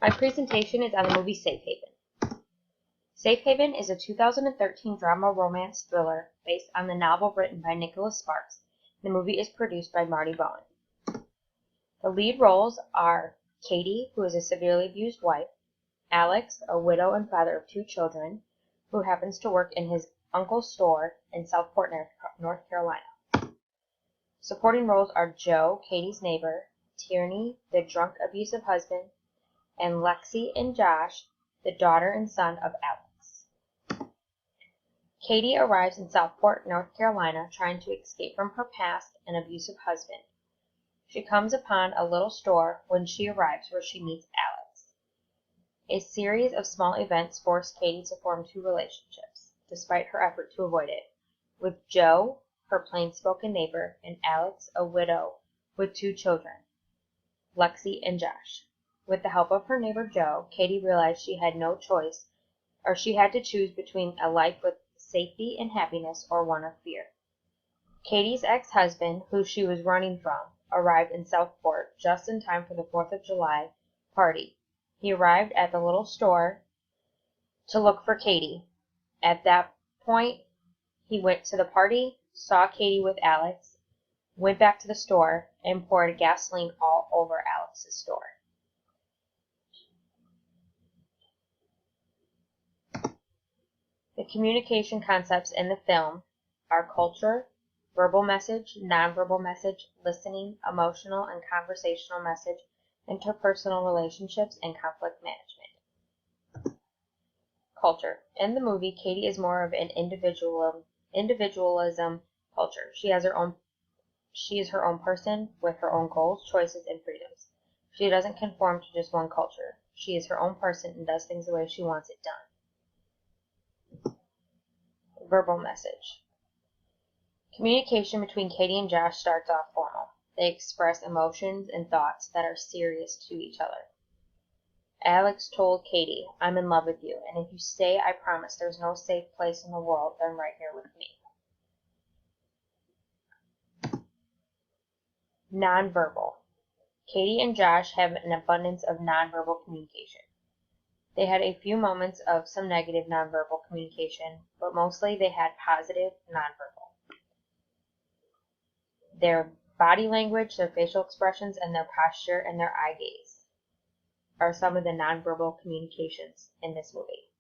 My presentation is on the movie Safe Haven. Safe Haven is a 2013 drama romance thriller based on the novel written by Nicholas Sparks. The movie is produced by Marty Bowen. The lead roles are Katie, who is a severely abused wife, Alex, a widow and father of 2 children, who happens to work in his uncle's store in Southport, North Carolina. Supporting roles are Joe, Katie's neighbor, Tierney, the drunk abusive husband, and Lexi and Josh, the daughter and son of Alex. Katie arrives in Southport, North Carolina, trying to escape from her past and abusive husband. She comes upon a little store when she arrives where she meets Alex. A series of small events force Katie to form 2 relationships, despite her effort to avoid it, with Joe, her plain-spoken neighbor, and Alex, a widow with 2 children, Lexi and Josh. With the help of her neighbor Joe, Katie realized she had no choice, or she had to choose between a life with safety and happiness or one of fear. Katie's ex-husband, who she was running from, arrived in Southport just in time for the 4th of July party. He arrived at the little store to look for Katie. At that point, he went to the party, saw Katie with Alex, went back to the store, and poured gasoline all over Alex's store. The communication concepts in the film are culture, verbal message, nonverbal message, listening, emotional and conversational message, interpersonal relationships, and conflict management. Culture. In the movie, Katie is more of an individualism culture. She is her own person with her own goals, choices, and freedoms. She doesn't conform to just one culture. She is her own person and does things the way she wants it done. Verbal message. Communication between Katie and Josh starts off formal. They express emotions and thoughts that are serious to each other. Alex told Katie, "I'm in love with you, and if you stay, I promise there's no safe place in the world than right here with me." Nonverbal. Katie and Josh have an abundance of nonverbal communication. They had a few moments of some negative nonverbal communication, but mostly they had positive nonverbal. Their body language, their facial expressions, and their posture and their eye gaze are some of the nonverbal communications in this movie.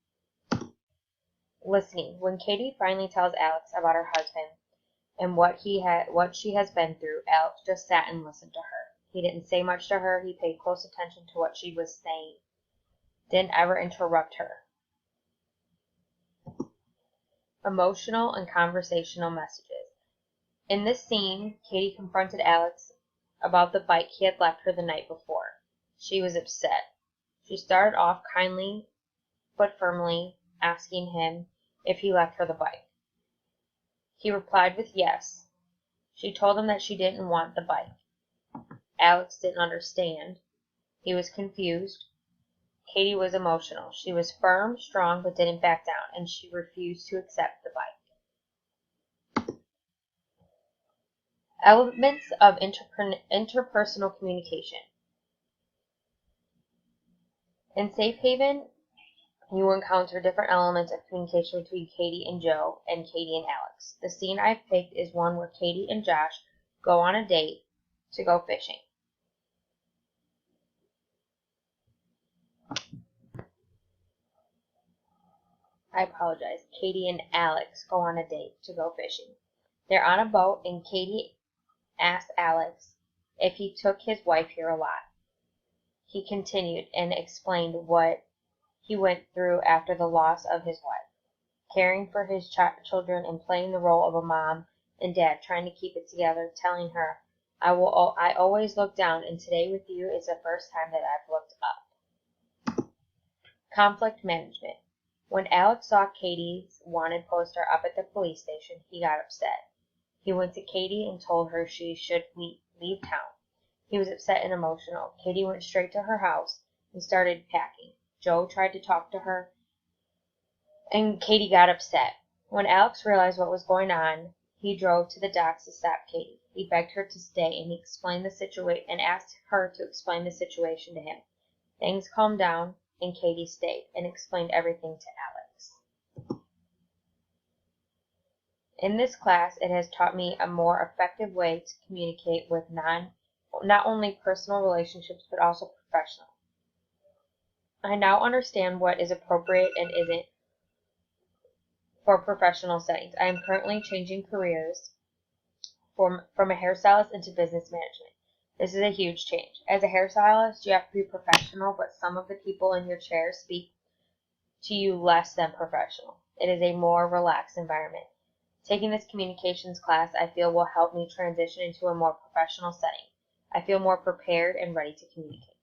Listening. When Katie finally tells Alex about her husband and what she has been through, Alex just sat and listened to her. He didn't say much to her. He paid close attention to what she was saying. Didn't ever interrupt her. Emotional and conversational messages. In this scene, Katie confronted Alex about the bike he had left her the night before. She was upset. She started off kindly but firmly, asking him if he left her the bike. He replied with yes. She told him that she didn't want the bike. Alex didn't understand. He was confused. Katie was emotional. She was firm, strong, but didn't back down, and she refused to accept the bike. Elements of interpersonal communication. In Safe Haven, you will encounter different elements of communication between Katie and Joe and Katie and Alex. The scene I've picked is one where Katie and Josh go on a date to go fishing. I apologize. Katie and Alex go on a date to go fishing. They're on a boat, and Katie asked Alex if he took his wife here a lot. He continued and explained what he went through after the loss of his wife, caring for his children and playing the role of a mom and dad, trying to keep it together, telling her, I always look down, and today with you is the first time that I've looked up." Conflict management. When Alex saw Katie's wanted poster up at the police station, he got upset. He went to Katie and told her she should leave town. He was upset and emotional. Katie went straight to her house and started packing. Joe tried to talk to her, and Katie got upset. When Alex realized what was going on, he drove to the docks to stop Katie. He begged her to stay, and he explained the situation and asked her to explain the situation to him. Things calmed down, and Katie stayed and explained everything to Alex. In this class, it has taught me a more effective way to communicate with not only personal relationships but also professional. I now understand what is appropriate and isn't for professional settings. I am currently changing careers from a hairstylist into business management. This is a huge change. As a hairstylist, you have to be professional, but some of the people in your chair speak to you less than professional. It is a more relaxed environment. Taking this communications class, I feel, will help me transition into a more professional setting. I feel more prepared and ready to communicate.